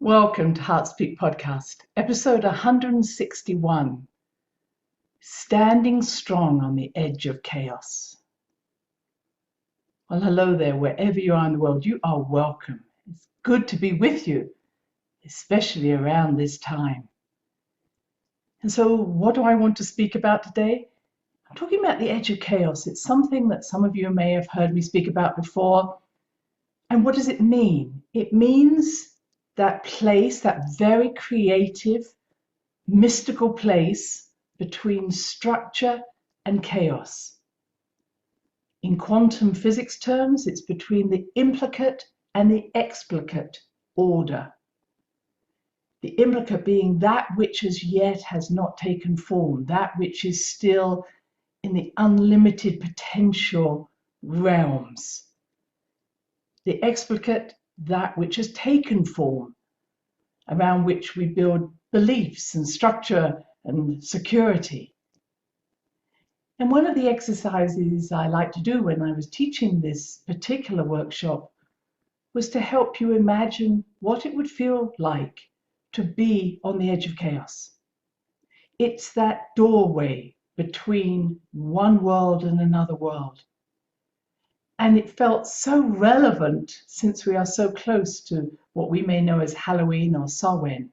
Welcome to Heartspeak Podcast, episode 161, Standing Strong on the Edge of Chaos. Well, hello there, wherever you are in the world, you are welcome. It's good to be with you, especially around this time. And so what do I want to speak about today? I'm talking about the edge of chaos. It's something that some of you may have heard me speak about before. And what does it mean? It means that place, that very creative, mystical place between structure and chaos. In quantum physics terms, it's between the implicate and the explicate order. The implicate being that which as yet has not taken form, that which is still in the unlimited potential realms. The explicate, that which has taken form, around which we build beliefs and structure and security. And one of the exercises I like to do when I was teaching this particular workshop was to help you imagine what it would feel like to be on the edge of chaos. It's that doorway between one world and another world. And it felt so relevant since we are so close to what we may know as Halloween or Samhain.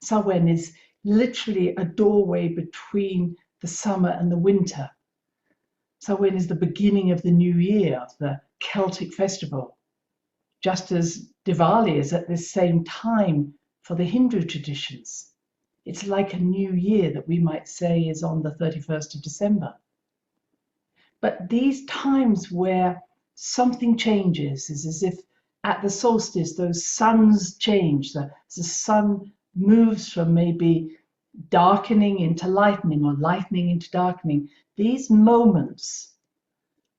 Samhain is literally a doorway between the summer and the winter. Samhain is the beginning of the new year, of the Celtic festival, just as Diwali is at this same time for the Hindu traditions. It's like a new year that we might say is on the 31st of December. But these times where something changes is as if at the solstice those suns change. The sun moves from maybe darkening into lightening or lightening into darkening. These moments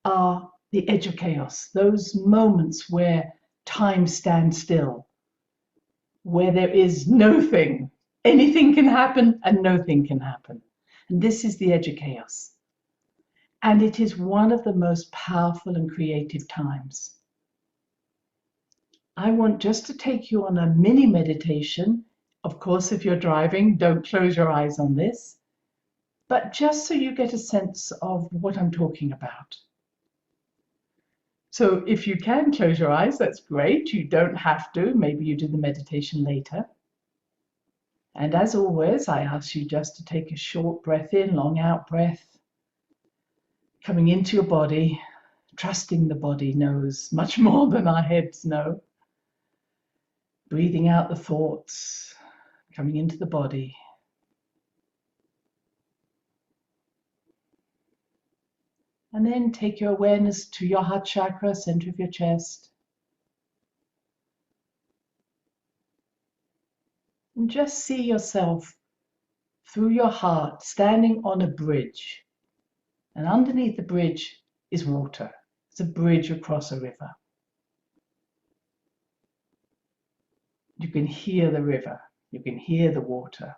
are the edge of chaos, those moments where time stands still, where there is nothing. Anything can happen and nothing can happen. And this is the edge of chaos. And it is one of the most powerful and creative times. I want just to take you on a mini meditation. Of course, if you're driving, don't close your eyes on this, but just so you get a sense of what I'm talking about. So if you can close your eyes, that's great. You don't have to. Maybe you do the meditation later. And as always, I ask you just to take a short breath in, long out breath. Coming into your body, trusting the body knows much more than our heads know. Breathing out the thoughts, coming into the body. And then take your awareness to your heart chakra, center of your chest. And just see yourself through your heart standing on a bridge. And underneath the bridge is water. It's a bridge across a river. You can hear the river. You can hear the water.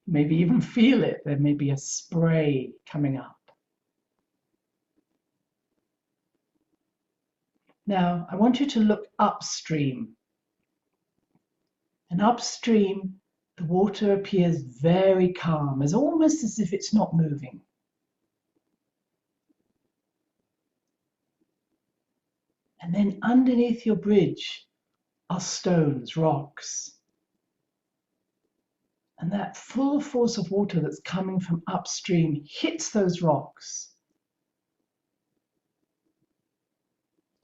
Maybe even feel it. There may be a spray coming up. Now, I want you to look upstream. And upstream, the water appears very calm, almost as if it's not moving. And then underneath your bridge are stones, rocks. And that full force of water that's coming from upstream hits those rocks.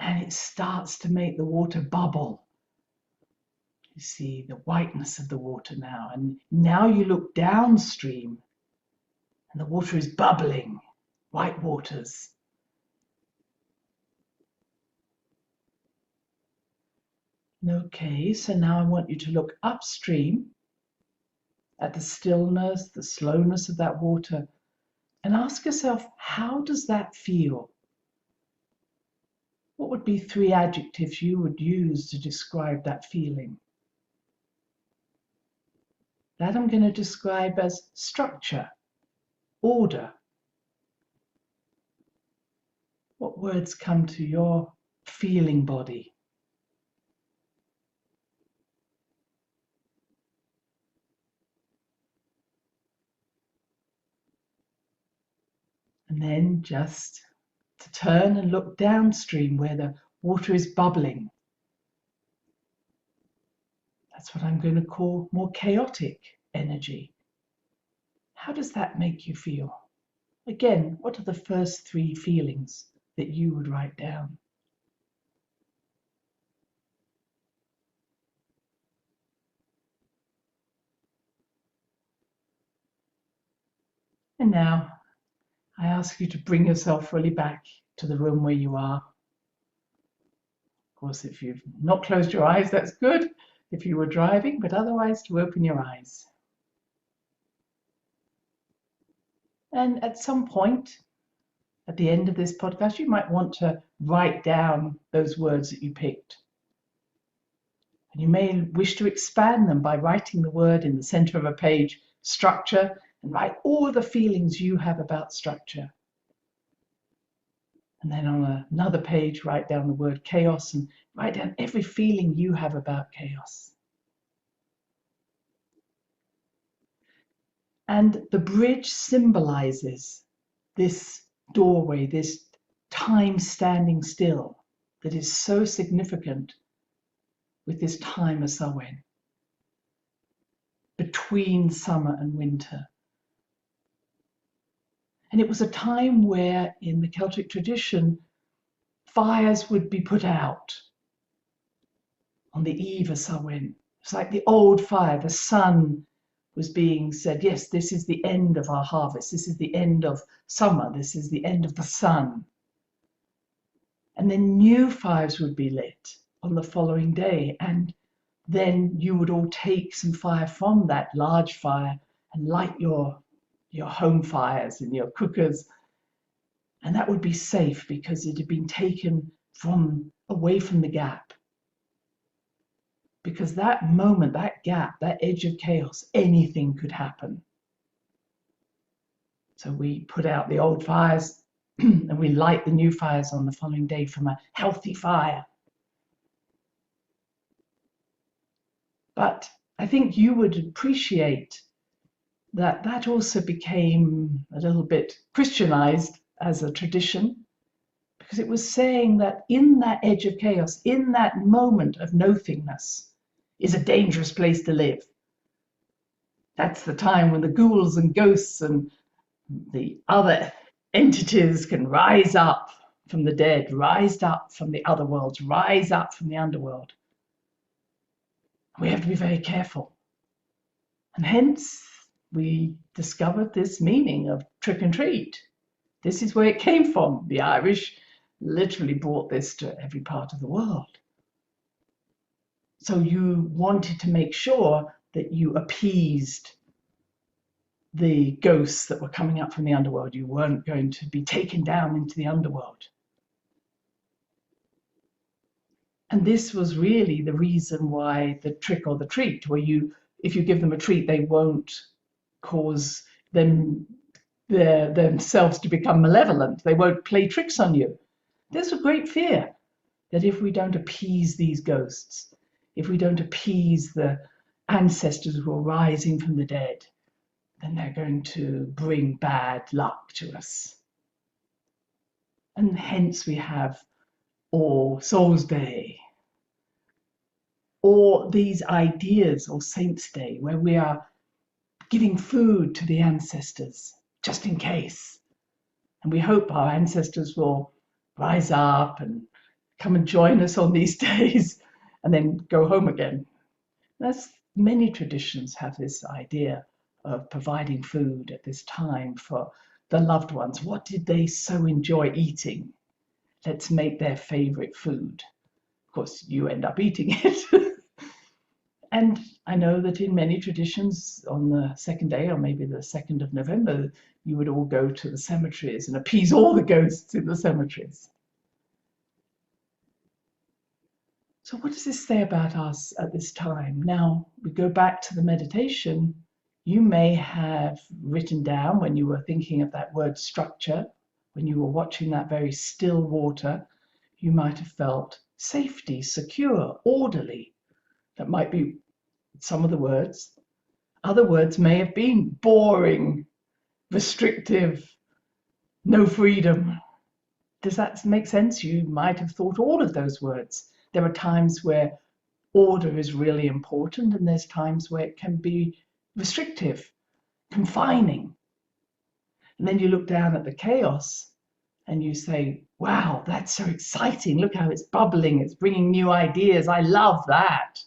And it starts to make the water bubble. You see the whiteness of the water now. And now you look downstream and the water is bubbling, white waters. Okay, so now I want you to look upstream at the stillness, the slowness of that water, and ask yourself, how does that feel? What would be 3 adjectives you would use to describe that feeling? That I'm going to describe as structure, order. What words come to your feeling body? And then just to turn and look downstream where the water is bubbling. That's what I'm going to call more chaotic energy. How does that make you feel? Again, what are the first 3 feelings that you would write down? And now I ask you to bring yourself fully back to the room where you are. Of course, if you've not closed your eyes, that's good if you were driving, but otherwise to open your eyes. And at some point, at the end of this podcast, you might want to write down those words that you picked. And you may wish to expand them by writing the word in the center of a page, structure, and write all the feelings you have about structure. And then on another page, write down the word chaos and write down every feeling you have about chaos. And the bridge symbolizes this doorway, this time standing still that is so significant with this time of Samhain, between summer and winter. And it was a time where, in the Celtic tradition, fires would be put out on the eve of Samhain. It's like the old fire, the sun was being said, yes, this is the end of our harvest, this is the end of summer, this is the end of the sun. And then new fires would be lit on the following day, and then you would all take some fire from that large fire and light your home fires and your cookers, and that would be safe because it had been taken from away from the gap. Because that moment, that gap, that edge of chaos, anything could happen. So we put out the old fires and we light the new fires on the following day from a healthy fire. But I think you would appreciate that that also became a little bit Christianized as a tradition, because it was saying that in that edge of chaos, in that moment of nothingness, is a dangerous place to live. That's the time when the ghouls and ghosts and the other entities can rise up from the dead, rise up from the other worlds, rise up from the underworld. We have to be very careful. And hence, we discovered this meaning of trick and treat. This is where it came from. The Irish literally brought this to every part of the world. So you wanted to make sure that you appeased the ghosts that were coming up from the underworld. You weren't going to be taken down into the underworld. And this was really the reason why the trick or the treat, where if you give them a treat, they won't cause themselves to become malevolent. They won't play tricks on you. There's a great fear that if we don't appease these ghosts, if we don't appease the ancestors who are rising from the dead, then they're going to bring bad luck to us. And hence we have All Souls Day, or these ideas, or Saints' Day, where we are giving food to the ancestors, just in case. And we hope our ancestors will rise up and come and join us on these days and then go home again. Many traditions have this idea of providing food at this time for the loved ones. What did they so enjoy eating? Let's make their favorite food. Of course, you end up eating it. And I know that in many traditions, on the second day, or maybe the 2nd of November, you would all go to the cemeteries and appease all the ghosts in the cemeteries. So what does this say about us at this time? Now, we go back to the meditation. You may have written down, when you were thinking of that word structure, when you were watching that very still water, you might have felt safety, secure, orderly. That might be some of the words. Other words may have been boring, restrictive, no freedom. Does that make sense? You might have thought all of those words. There are times where order is really important, and there's times where it can be restrictive, confining. And then you look down at the chaos and you say, wow, that's so exciting. Look how it's bubbling. It's bringing new ideas. I love that.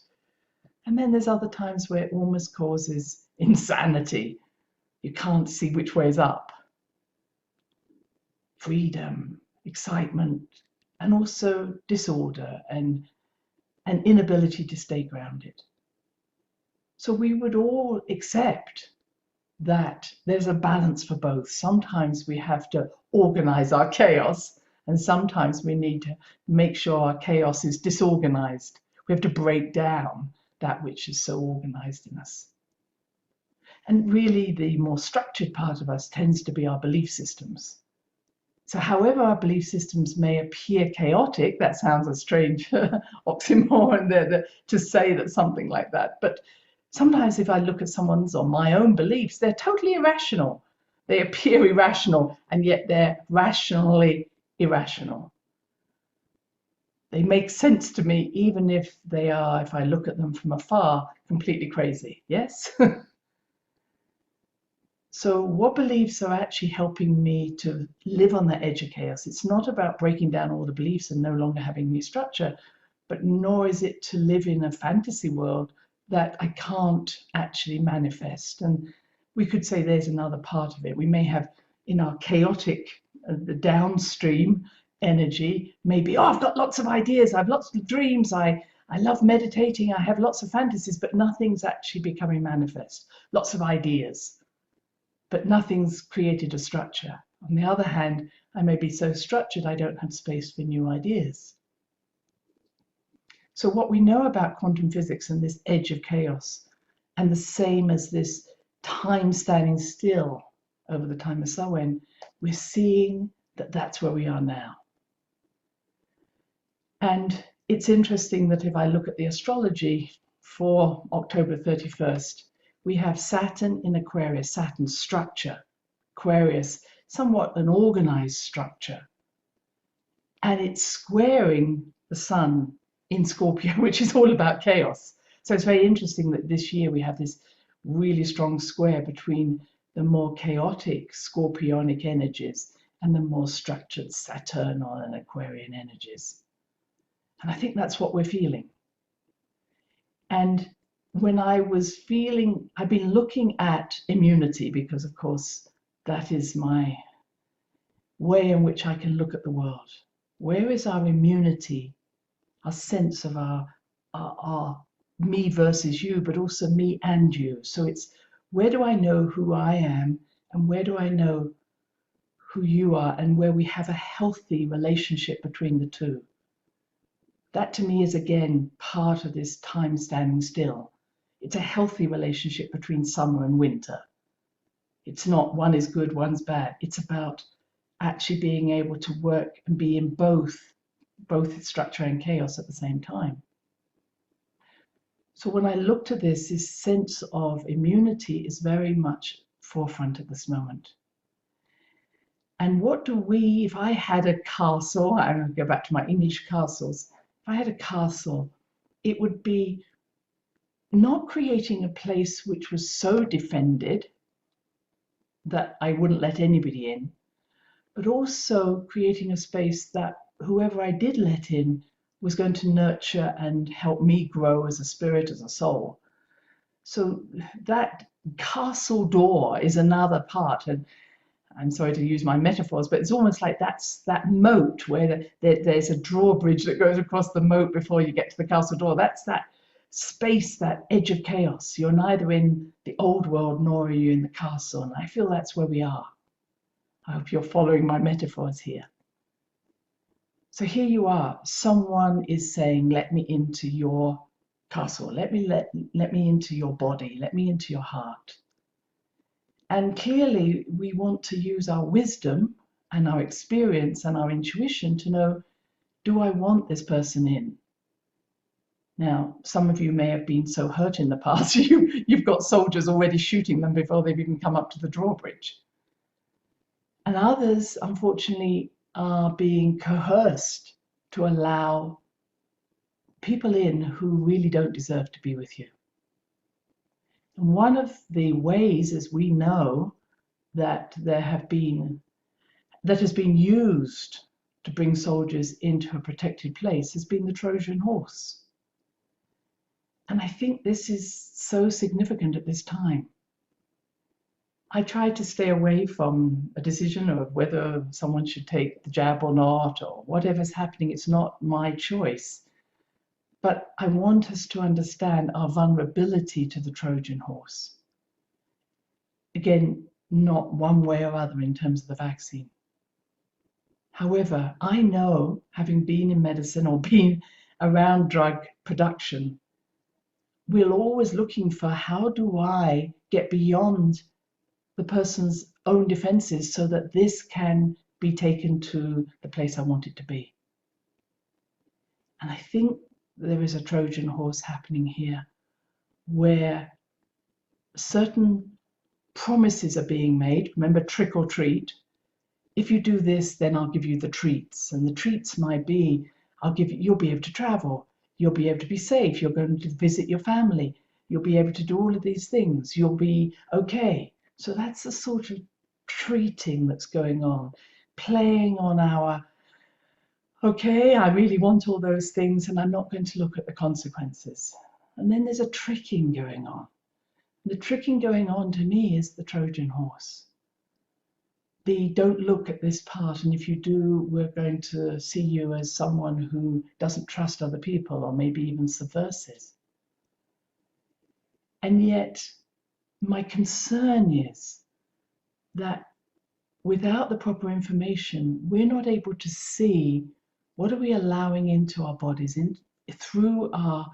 And then there's other times where it almost causes insanity. You can't see which way's up. Freedom, excitement, and also disorder and an inability to stay grounded. So we would all accept that there's a balance for both. Sometimes we have to organize our chaos, and sometimes we need to make sure our chaos is disorganized. We have to break down that which is so organized in us. And really, the more structured part of us tends to be our belief systems. So however our belief systems may appear chaotic, that sounds a strange oxymoron there to say that something like that, but sometimes if I look at someone's or my own beliefs, they're totally irrational. They appear irrational, and yet they're rationally irrational. They make sense to me even if they are, if I look at them from afar, completely crazy. Yes? So what beliefs are actually helping me to live on the edge of chaos? It's not about breaking down all the beliefs and no longer having any structure, but nor is it to live in a fantasy world that I can't actually manifest. And we could say there's another part of it. We may have in our chaotic, the downstream energy, maybe, oh, I've got lots of ideas, I have lots of dreams, I love meditating, I have lots of fantasies, but nothing's actually becoming manifest. Lots of ideas, but nothing's created a structure. On the other hand, I may be so structured I don't have space for new ideas. So what we know about quantum physics and this edge of chaos, and the same as this time standing still over the time of Samhain, we're seeing that that's where we are now. And it's interesting that if I look at the astrology for October 31st, we have Saturn in Aquarius, Saturn's structure. Aquarius, somewhat an organized structure. And it's squaring the sun in Scorpio, which is all about chaos. So it's very interesting that this year we have this really strong square between the more chaotic Scorpionic energies and the more structured Saturnal and Aquarian energies. And I think that's what we're feeling. And when I was feeling, I've been looking at immunity because, of course, that is my way in which I can look at the world. Where is our immunity, our sense of our me versus you, but also me and you? So it's where do I know who I am and where do I know who you are, and where we have a healthy relationship between the two. That to me is again part of this time standing still. It's a healthy relationship between summer and winter. It's not one is good, one's bad. It's about actually being able to work and be in both structure and chaos at the same time. So when I looked at this sense of immunity is very much forefront at this moment. And what do we, if I had a castle, I'm going to go back to my English castles, if I had a castle, it would be not creating a place which was so defended that I wouldn't let anybody in, but also creating a space that whoever I did let in was going to nurture and help me grow as a spirit, as a soul. So that castle door is another part. And I'm sorry to use my metaphors, but it's almost like that's that moat where there's a drawbridge that goes across the moat before you get to the castle door. That's that space, that edge of chaos. You're neither in the old world nor are you in the castle. And I feel that's where we are. I hope you're following my metaphors here. So here you are. Someone is saying, let me into your castle. Let me into your body. Let me into your heart. And clearly we want to use our wisdom and our experience and our intuition to know, do I want this person in? Now, some of you may have been so hurt in the past, you've got soldiers already shooting them before they've even come up to the drawbridge. And others, unfortunately, are being coerced to allow people in who really don't deserve to be with you. And one of the ways, as we know, that has been used to bring soldiers into a protected place has been the Trojan Horse. And I think this is so significant at this time. I try to stay away from a decision of whether someone should take the jab or not, or whatever's happening. It's not my choice. But I want us to understand our vulnerability to the Trojan horse. Again, not one way or other in terms of the vaccine. However, I know, having been in medicine or been around drug production, we're always looking for how do I get beyond the person's own defenses so that this can be taken to the place I want it to be. And I think there is a Trojan horse happening here where certain promises are being made. Remember, trick or treat. If you do this, then I'll give you the treats. And the treats might be, you'll be able to travel. You'll be able to be safe. You're going to visit your family. You'll be able to do all of these things. You'll be okay. So that's the sort of treating that's going on, playing on our, okay, I really want all those things and I'm not going to look at the consequences. And then there's a tricking going on. The tricking going on to me is the Trojan horse. The don't look at this part, and if you do, we're going to see you as someone who doesn't trust other people or maybe even subversive. And yet, my concern is that without the proper information, we're not able to see what are we allowing into our bodies through our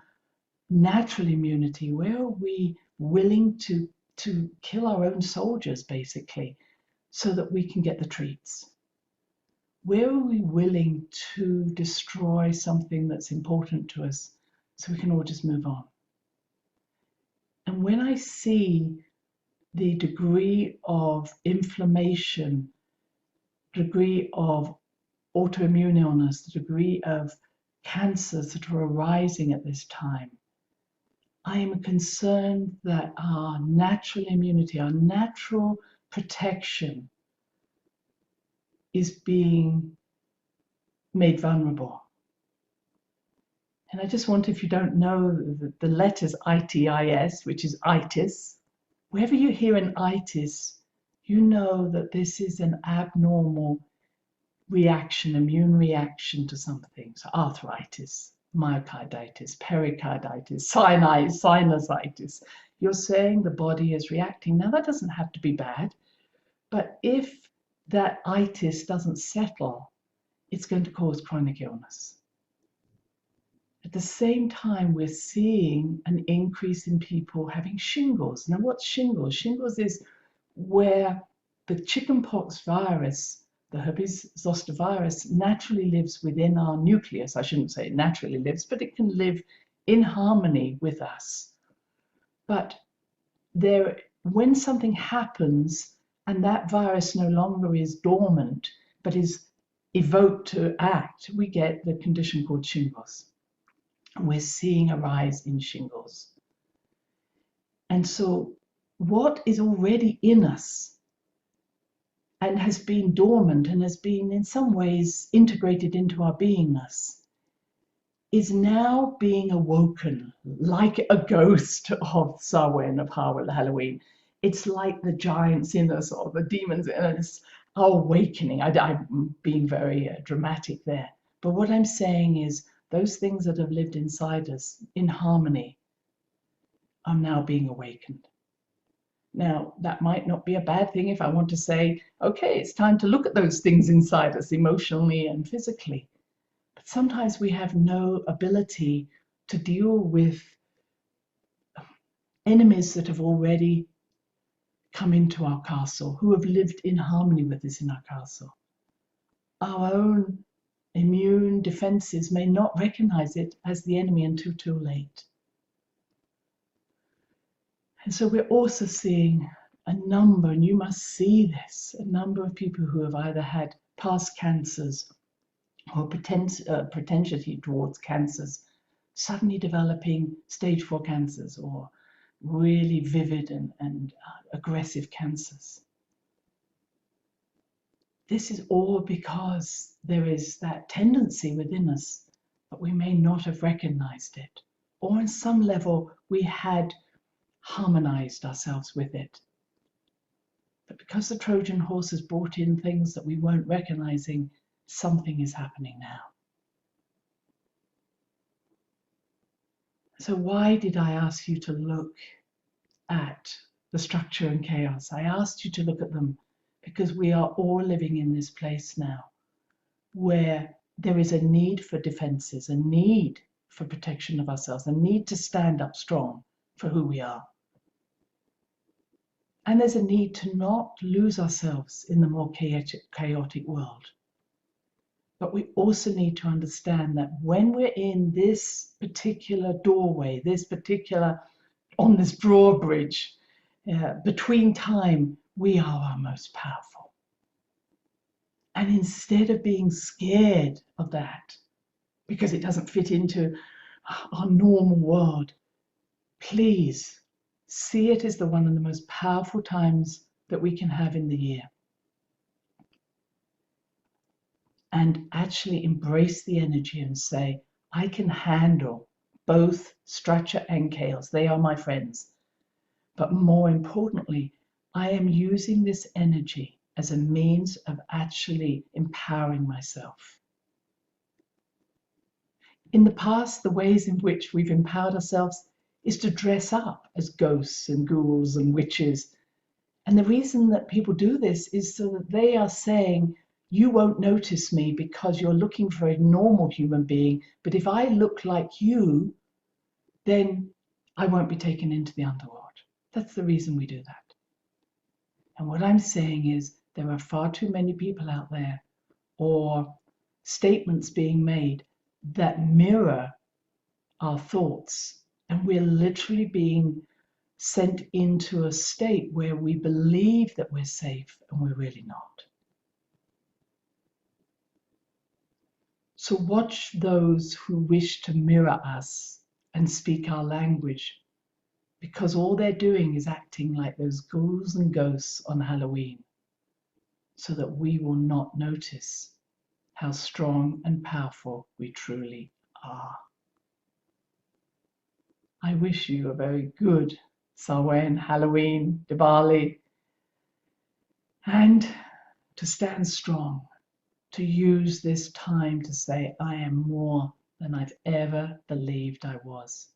natural immunity. Where are we willing to kill our own soldiers, basically, so that we can get the treats? Where are we willing to destroy something that's important to us so we can all just move on? And when I see the degree of inflammation, degree of autoimmune illness, the degree of cancers that are arising at this time, I am concerned that our natural immunity, our natural protection is being made vulnerable. And I just want, if you don't know the letters ITIS, which is itis, wherever you hear an itis, you know that this is an abnormal reaction, immune reaction to something. So arthritis, myocarditis, pericarditis, sinusitis. You're saying the body is reacting. Now that doesn't have to be bad, but if that itis doesn't settle, it's going to cause chronic illness. At the same time, we're seeing an increase in people having shingles. Now, what's shingles? Shingles is where the chickenpox virus, the herpes zoster virus, naturally lives within our nucleus. I shouldn't say it naturally lives, but it can live in harmony with us. But when something happens and that virus no longer is dormant, but is evoked to act, we get the condition called shingles. We're seeing a rise in shingles. And so what is already in us and has been dormant and has been in some ways integrated into our beingness is now being awoken like a ghost of Samhain, of Halloween. It's like the giants in us or the demons in us are awakening. I'm being very dramatic there. But what I'm saying is those things that have lived inside us in harmony are now being awakened. Now, that might not be a bad thing if I want to say, okay, it's time to look at those things inside us emotionally and physically. But sometimes we have no ability to deal with enemies that have already come into our castle, who have lived in harmony with us in our castle. Our own immune defenses may not recognize it as the enemy until too late. And so we're also seeing a number, and you must see this, a number of people who have either had past cancers or propensity towards cancers, suddenly developing stage 4 cancers or really vivid and aggressive cancers. This is all because there is that tendency within us, but we may not have recognized it, or on some level we had harmonized ourselves with it. But because the Trojan Horse has brought in things that we weren't recognizing, something is happening now. So why did I ask you to look at the structure and chaos? I asked you to look at them because we are all living in this place now where there is a need for defenses, a need for protection of ourselves, a need to stand up strong for who we are. And there's a need to not lose ourselves in the more chaotic world. But we also need to understand that when we're in this particular doorway, on this drawbridge, between time, we are our most powerful. And instead of being scared of that, because it doesn't fit into our normal world, please see it as one of the most powerful times that we can have in the year. And actually embrace the energy and say, I can handle both structure and chaos. They are my friends. But more importantly, I am using this energy as a means of actually empowering myself. In the past, the ways in which we've empowered ourselves is to dress up as ghosts and ghouls and witches. And the reason that people do this is so that they are saying, you won't notice me because you're looking for a normal human being, but if I look like you, then I won't be taken into the underworld. That's the reason we do that. And what I'm saying is there are far too many people out there, or statements being made that mirror our thoughts, and we're literally being sent into a state where we believe that we're safe and we're really not. So watch those who wish to mirror us and speak our language, because all they're doing is acting like those ghouls and ghosts on Halloween, so that we will not notice how strong and powerful we truly are. I wish you a very good Samhain, Halloween, Diwali, and to stand strong, to use this time to say, I am more than I've ever believed I was.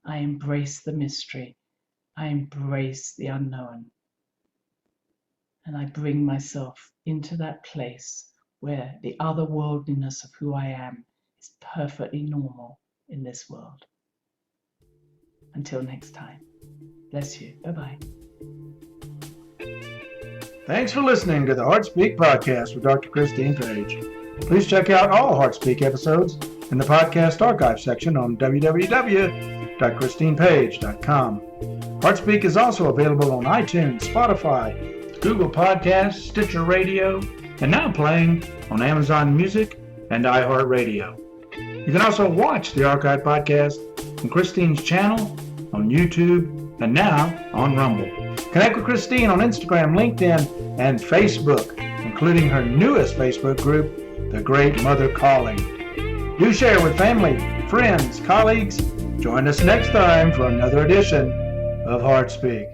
I embrace the mystery. I embrace the unknown. And I bring myself into that place where the otherworldliness of who I am is perfectly normal in this world. Until next time, bless you. Bye-bye. Thanks for listening to the HeartSpeak podcast with Dr. Christine Page. Please check out all HeartSpeak episodes in the podcast archive section on www.christinepage.com. HeartSpeak is also available on iTunes, Spotify, Google Podcasts, Stitcher Radio, and now playing on Amazon Music and iHeart Radio. You can also watch the archive podcast on Christine's channel, on YouTube, and now on Rumble. Connect with Christine on Instagram, LinkedIn, and Facebook, including her newest Facebook group, The Great Mother Calling. Do share with family, friends, colleagues. Join us next time for another edition of HeartSpeak.